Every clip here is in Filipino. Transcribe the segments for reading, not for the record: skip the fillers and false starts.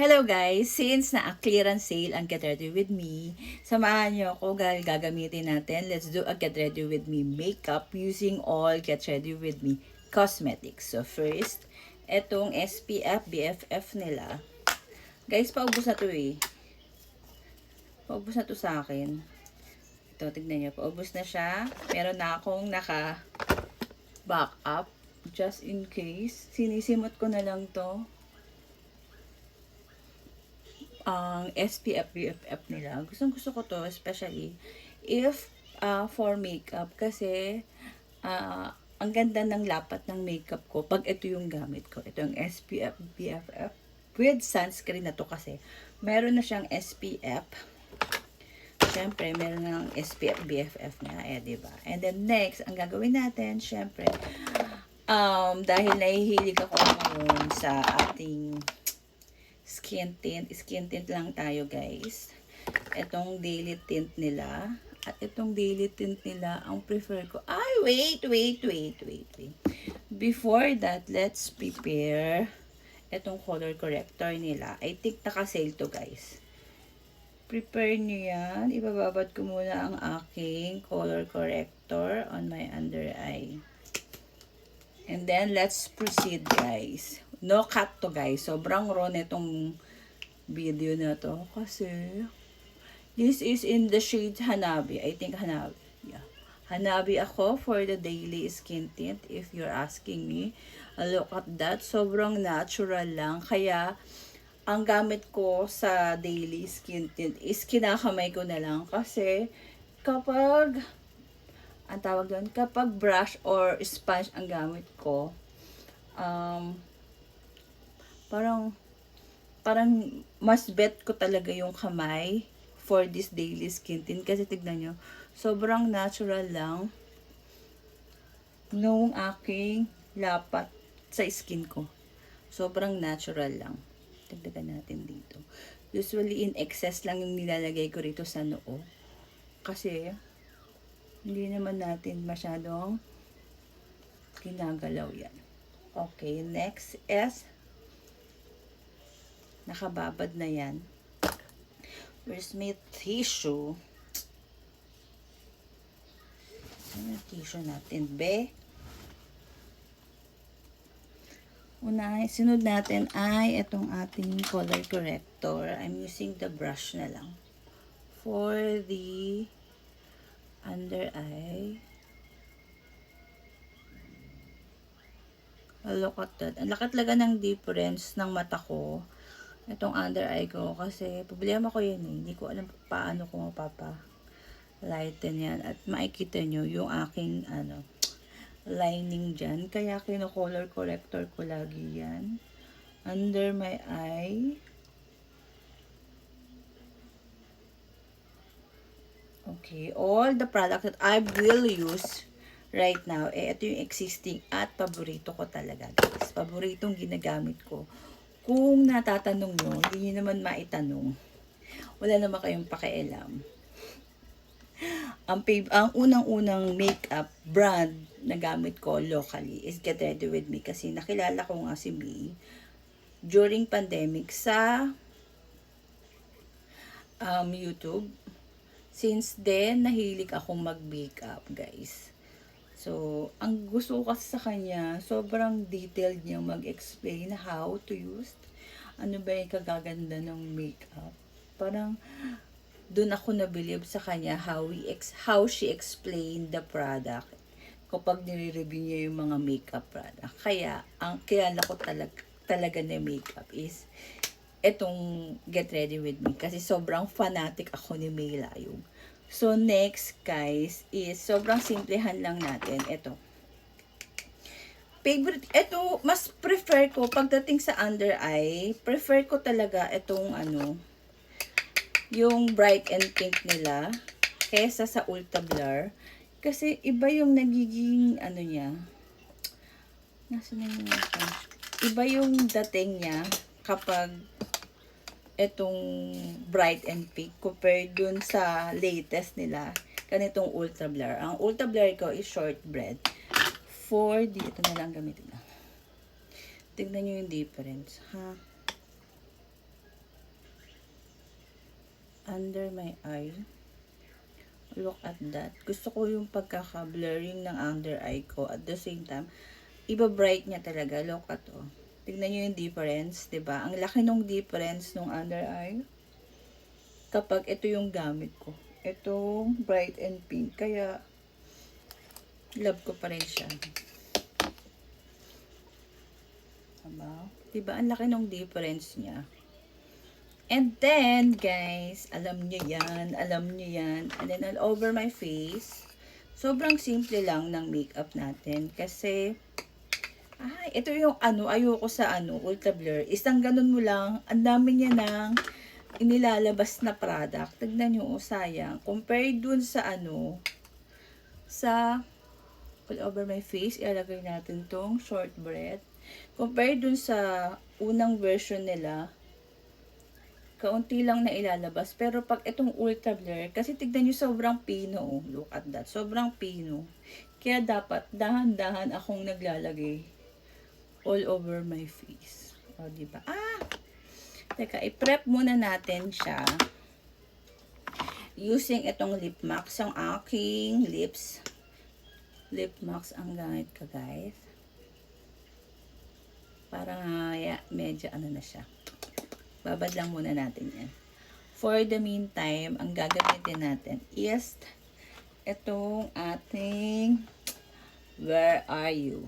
Hello guys! Since na-clearance sale ang Get Ready With Me, samahan niyo ako gagamitin natin. Let's do a Get Ready With Me makeup using all Get Ready With Me cosmetics. So first, etong SPF, BFF nila. Guys, paubos na to eh. Paubos na to sa akin. Ito, tignan niyo. Paubos na siya. Meron na akong naka-backup. Just in case. Sinisimot ko na lang to. Ang SPF, BFF nila. Gusto ko to, especially if for makeup. Kasi, ang ganda ng lapat ng makeup ko pag ito yung gamit ko. Ito yung SPF, BFF with sunscreen na to kasi. Meron na siyang SPF. Siyempre, meron ng SPF, BFF na. Diba? And then next, ang gagawin natin, siyempre, dahil nahihilig ako ngayon sa ating skin tint lang tayo guys. Itong daily tint nila. At itong daily tint nila, ang prefer ko. Ay, wait. Before that, let's prepare itong color corrector nila. I think naka-sale to guys. Prepare nyo yan. Ibababad ko muna ang aking color corrector on my under eye. And then, let's proceed guys. No cut to guys. Sobrang raw nitong video na to. Kasi, this is in the shade Hanabi. I think Hanabi. Yeah. Hanabi ako for the daily skin tint. If you're asking me. Look at that. Sobrang natural lang. Kaya, ang gamit ko sa daily skin tint is kinakamay ko na lang. Kasi, kapag ang tawag doon, kapag brush or sponge ang gamit ko, parang mas bet ko talaga yung kamay for this daily skin tint. Kasi tignan nyo, sobrang natural lang nung aking lapat sa skin ko. Sobrang natural lang. Dagdagan natin dito. Usually in excess lang yung nilalagay ko rito sa noo. Kasi hindi naman natin masyadong ginagalaw yan. Okay, next is nakababad na yan. Where's my tissue? Ano yung tissue natin, be? Sunod natin ay itong ating color corrector. I'm using the brush na lang. For the under eye. Look at that. Ang laki talaga ng difference ng mata ko. Itong under eye ko. Kasi problema ko yan eh. Hindi ko alam paano ko mapapa-lighten yan. At makikita nyo yung aking lining dyan. Kaya kino-color corrector ko lagi yan. Under my eye. Okay. All the products that I will use right now, ito yung existing at paborito ko talaga guys. Paboritong ginagamit ko. Kung natatanong nyo, hindi nyo naman maitanong. Wala naman kayong pakialam. Ang unang-unang makeup brand na gamit ko locally is Get Ready With Me. Kasi nakilala ko nga si May during pandemic sa YouTube. Since then, nahilig akong mag-makeup guys. So, ang gusto ko kasi sa kanya, sobrang detailed niya mag-explain how to use. Ano ba yung kagaganda ng makeup. Parang, dun ako nabilib sa kanya how she explained the product kapag nire-review niya yung mga makeup product. Kaya, ang kilala ko talaga na makeup is etong Get Ready With Me. Kasi sobrang fanatic ako ni May Layog. So, next, guys, is sobrang simplehan lang natin. Ito. Favorite, ito, mas prefer ko, pagdating sa under eye, prefer ko talaga itong, yung bright and pink nila, kesa sa Ultra Blur. Kasi, iba yung nagiging, niya. Nasaan na yung iba yung dating niya, kapag itong bright and pink compared dun sa latest nila ganitong Ultra Blur. Ang Ultra Blur ko is shortbread. For dito na lang gamitin na. Tignan nyo yung difference, ha? under my eye. Look at that. Gusto ko yung pagkaka-blurring ng under eye ko. At the same time, iba-bright niya talaga. Look at oh. Tignan nyo yung difference, 'di ba? Ang laki ng difference ng under eye. Kapag ito yung gamit ko. Ito, bright and pink. Kaya, love ko pa rin siya. Diba? Diba? Ang laki ng difference niya. And then, guys, alam niyo yan. Alam niyo yan. And then, all over my face, sobrang simple lang ng makeup natin. Kasi, ito yung ayoko sa ultra blur. Isang ganun mo lang, ang dami niya ng inilalabas na product. Tignan nyo, sayang. Compare dun sa sa all over my face, ilalagay natin tong short breath. Compare dun sa unang version nila, kaunti lang na ilalabas. Pero pag itong ultra blur, kasi tignan nyo, sobrang pino. Oh. Look at that. Sobrang pino. Kaya dapat, dahan-dahan akong naglalagay all over my face. O, diba? Teka, i-prep muna natin siya. Using itong lip mask. Ang aking lip mask ang gamit ko, guys. Para medyo na siya. Babad lang muna natin yan. For the meantime, ang gagamitin natin is itong ating Where Are You?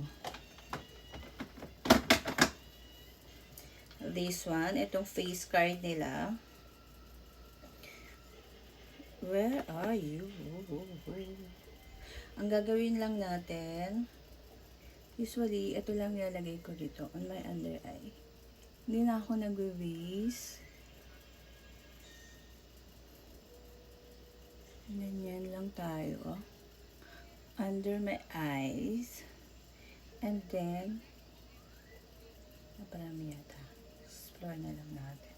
This one, itong face card nila. Where are you? Ang gagawin lang natin, usually, ito lang nilalagay ko dito on my under eye. Hindi na ako nag-waste. Ganyan lang tayo. Oh. Under my eyes. And then, naparami yata. Explore na lang natin.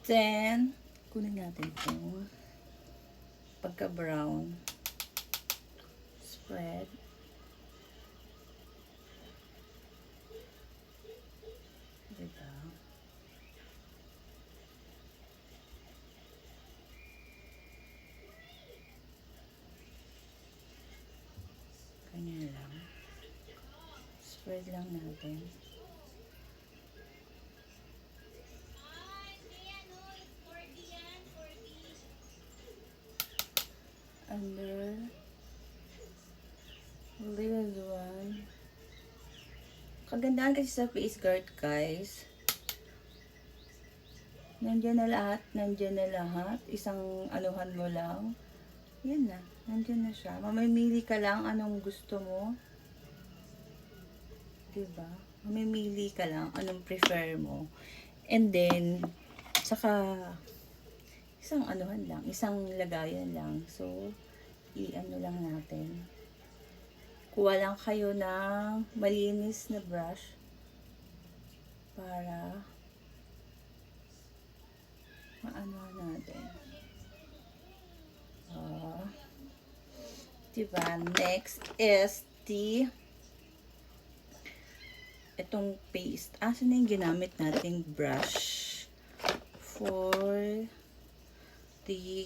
Then, kunin natin itong pagka-brown. Spread. Diba? Ganyan lang. Spread lang natin. Under this one. Kagandahan kasi sa face guard, guys. Nandiyan na lahat. Nandiyan na lahat. Isang anuhan mo lang. Yan na. Nandiyan na siya. Mamimili ka lang anong gusto mo. Diba? Mamimili ka lang anong prefer mo. And then, saka, isang anuhan lang. Isang lagayan lang. So, i-ano lang natin. Kuha lang kayo ng malinis na brush para maano natin. Diba? Next is itong paste. Saan na yung ginamit nating brush for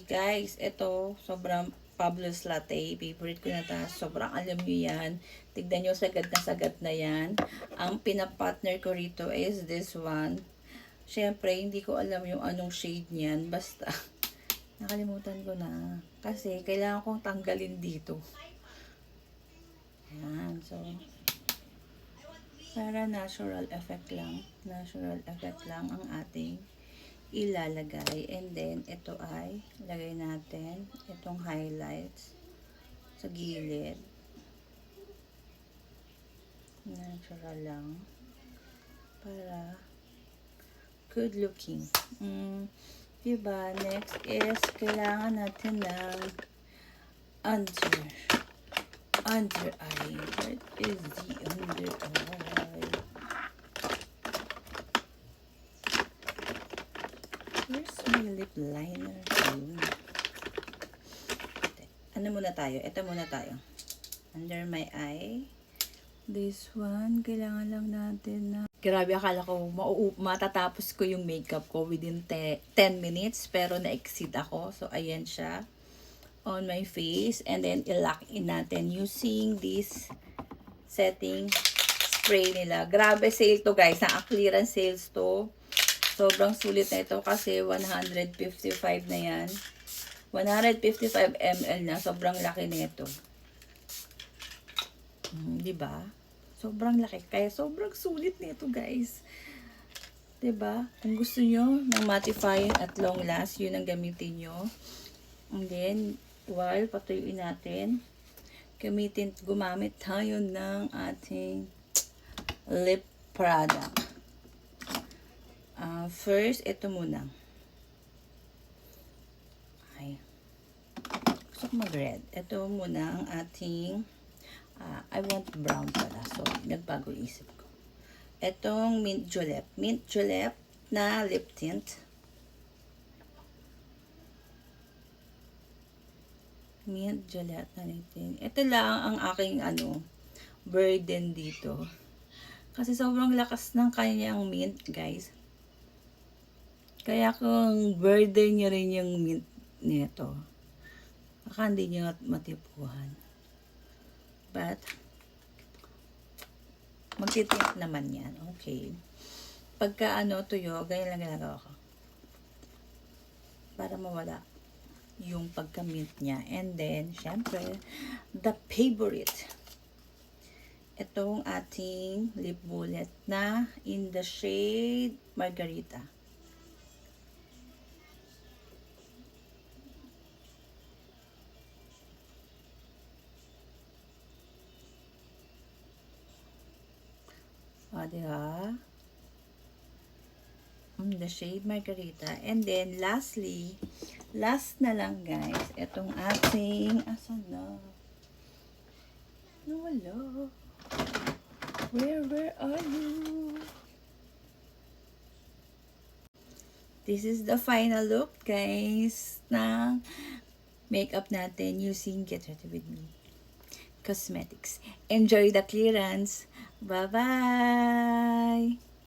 guys, ito sobrang Pablo's Latte. Favorite ko na ta. Sobrang alam nyo yan. Tignan nyo, sagad na yan. Ang pinapartner ko rito is this one. Syempre, hindi ko alam yung anong shade niyan. Basta, nakalimutan ko na. Kasi, kailangan kong tanggalin dito. Ayan. So, para natural effect lang. Natural effect lang ang ating ilalagay. And then, ito ay lagay natin itong highlights sa gilid. Natural lang. Para good looking. Diba? Next is, kailangan natin ng under eye. What is the under eye? Where's my lip liner? Ano muna tayo? Ito muna tayo. Under my eye. This one, kailangan lang natin na... Grabe, akala ko matatapos ko yung makeup ko within 10 minutes, pero na-exceed ako. So, ayan siya on my face. And then, i-lock in natin using this setting spray nila. Grabe sale to guys. Naka-clearance sales to. Sobrang sulit na ito kasi 155 na yan. 155 ml na. Sobrang laki nito. Diba? Sobrang laki. Kaya sobrang sulit nito guys. Diba? Kung gusto nyo ng mattifying at long last, yun ang gamitin nyo. And then, while patuyuin natin, gumamit tayo ng ating lip product. First, ito muna. Ay. Gusto ko mag-red. Ito muna ang ating I want brown pala. So, nagbago isip ko. Itong Mint Julep. Mint Julep na lip tint. Mint Julep na lip tint. Ito lang ang aking burden dito. Kasi sobrang lakas ng kanyang mint, guys. Kaya kung burden nyo rin yung mint nito, baka hindi nyo matipuhan. But, magtitint naman yan. Okay. Pagka tuyo, ganyan lang ginagawa ko. Para mawala yung pagka-mint niya. And then, syempre, the favorite. Itong ating lip bullet na in the shade Margarita. Diba? The shade Margarita. And then, lastly, last na lang guys, itong ating, asan na? Nawala. Where are you? This is the final look guys ng makeup natin using Get Ready With Me Cosmetics. Enjoy the clearance. Bye-bye!